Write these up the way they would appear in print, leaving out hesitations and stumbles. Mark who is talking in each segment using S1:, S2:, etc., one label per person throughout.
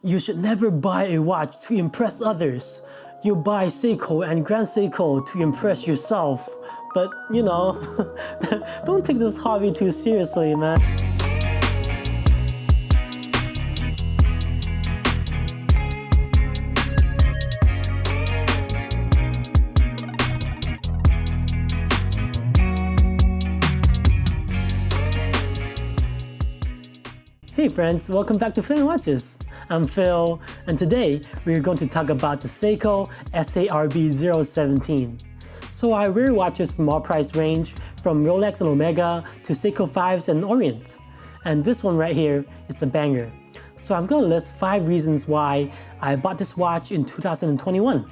S1: You should never buy a watch to impress others. You buy Seiko and Grand Seiko to impress yourself. But, you know, don't take this hobby too seriously, man. Hey friends, welcome back to Fan Watches. I'm Phil, and today we're going to talk about the Seiko Sarb017. So I wear watches from all price range, from Rolex and Omega to Seiko 5s and Orients. And this one right here is a banger. So I'm going to list 5 reasons why I bought this watch in 2021.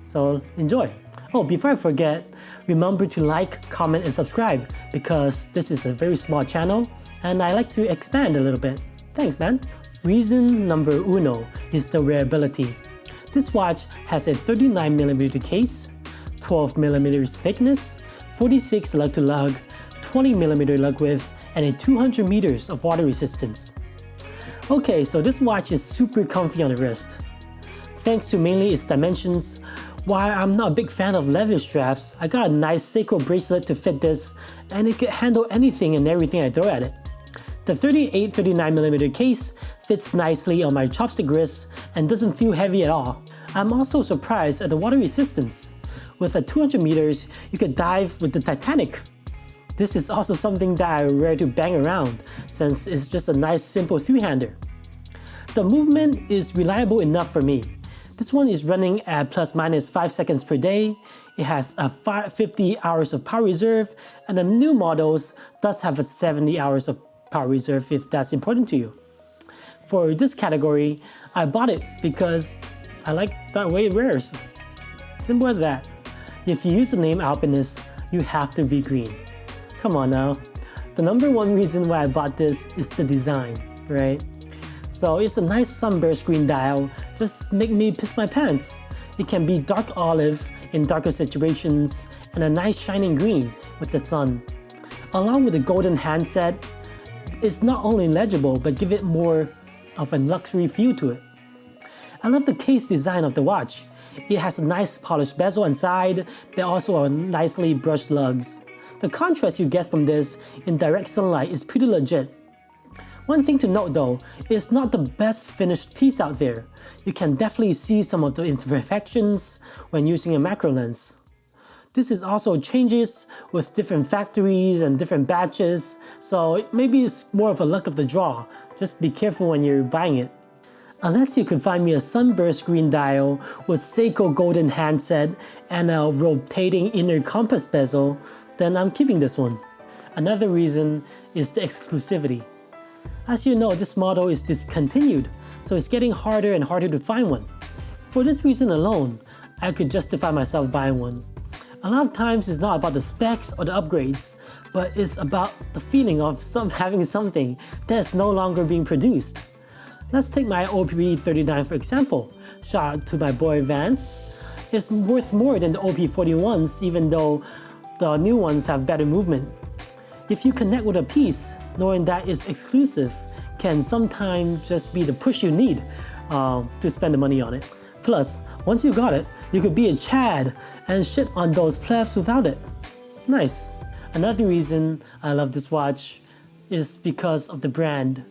S1: So enjoy. Oh, before I forget, remember to like, comment, and subscribe because this is a very small channel and I like to expand a little bit. Thanks, man. Reason number uno is the wearability. This watch has a 39mm case, 12mm thickness, 46 lug-to-lug, 20mm lug width, and a 200 meters of water resistance. Okay, so this watch is super comfy on the wrist. Thanks to mainly its dimensions, while I'm not a big fan of leather straps, I got a nice Seiko bracelet to fit this, and it can handle anything and everything I throw at it. The 38-39mm case fits nicely on my chopstick wrist and doesn't feel heavy at all. I'm also surprised at the water resistance. With a 200 meters, you could dive with the Titanic. This is also something that I wear to bang around since it's just a nice simple 3-hander. The movement is reliable enough for me. This one is running at ±5 seconds per day. It has a 50 hours of power reserve, and the new models does have a 70 hours of power reserve if that's important to you. For this category, I bought it because I like the way it wears. Simple as that. If you use the name Alpinist, you have to be green. Come on now. The number one reason why I bought this is the design, right? So it's a nice sunburst green dial, just make me piss my pants. It can be dark olive in darker situations and a nice shining green with the sun. Along with the golden handset, it's not only legible but give it more of a luxury feel to it. I love the case design of the watch. It has a nice polished bezel inside, but also a nicely brushed lugs. The contrast you get from this in direct sunlight is pretty legit. One thing to note though, it's not the best finished piece out there. You can definitely see some of the imperfections when using a macro lens. This is also changes with different factories and different batches, so maybe it's more of a luck of the draw. Just be careful when you're buying it. Unless you can find me a sunburst green dial with Seiko golden handset and a rotating inner compass bezel, then I'm keeping this one. Another reason is the exclusivity. As you know, this model is discontinued, so it's getting harder and harder to find one. For this reason alone, I could justify myself buying one. A lot of times it's not about the specs or the upgrades, but it's about the feeling of having something that's no longer being produced. Let's take my OP39 for example. Shout out to my boy Vance. It's worth more than the OP41s even though the new ones have better movement. If you connect with a piece, knowing that it's exclusive can sometimes just be the push you need to spend the money on it. Plus, once you got it, you could be a Chad and shit on those plebs without it. Nice. Another reason I love this watch is because of the brand.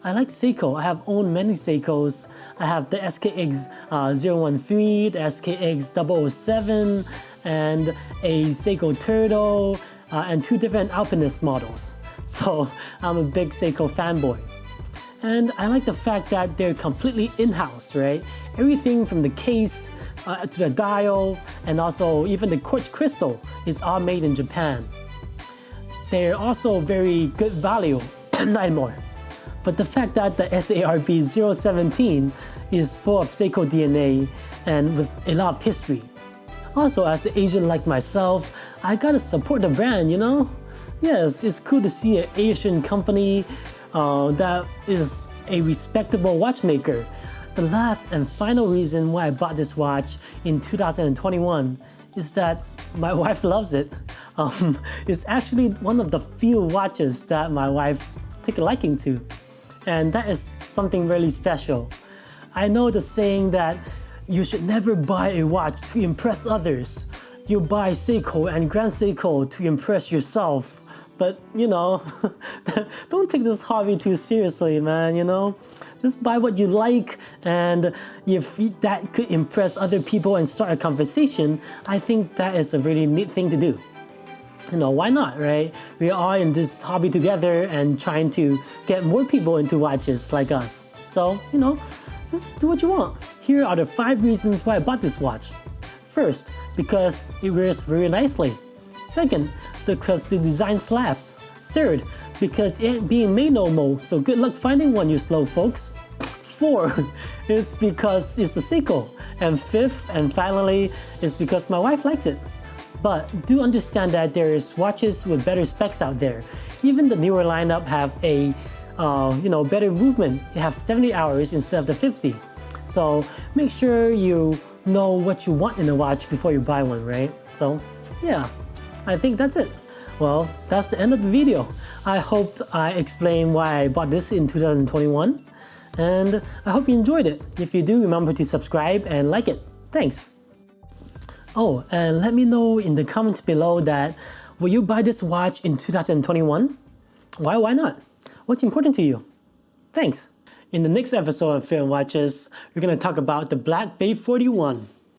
S1: I like Seiko. I have owned many Seikos. I have the SKX013, the SKX007, and a Seiko Turtle, and 2 different Alpinist models. So I'm a big Seiko fanboy. And I like the fact that they're completely in-house, right? Everything from the case to the dial and also even the quartz crystal is all made in Japan. They're also very good value, not anymore. But the fact that the Sarb017 is full of Seiko DNA and with a lot of history. Also, as an Asian like myself, I gotta support the brand, you know? Yes, it's cool to see an Asian company that is a respectable watchmaker. The last and final reason why I bought this watch in 2021 is that my wife loves it. It's actually one of the few watches that my wife took a liking to, and that is something really special. I know the saying that you should never buy a watch to impress others. You buy Seiko and Grand Seiko to impress yourself. But, you know, don't take this hobby too seriously, man, you know? Just buy what you like, and if that could impress other people and start a conversation, I think that is a really neat thing to do. You know, why not, right? We are all in this hobby together and trying to get more people into watches like us. So, you know, just do what you want. Here are the 5 reasons why I bought this watch. First, because it wears very nicely. Second, because the design slaps. Third, because it ain't being made no more, so good luck finding one, you slow folks. 4 is because it's a Seiko. And 5th and finally is because my wife likes it. But do understand that there's watches with better specs out there. Even the newer lineup have a better movement. It have 70 hours instead of the 50. So make sure you know what you want in a watch before you buy one, right? So yeah, I think that's it. Well, that's the end of the video. I hoped I explained why I bought this in 2021, and I hope you enjoyed it. If you do, remember to subscribe and like it. Thanks. Oh, and let me know in the comments below that will you buy this watch in 2021? Why not? What's important to you? Thanks. In the next episode of Film Watches, we're going to talk about the Black Bay 41.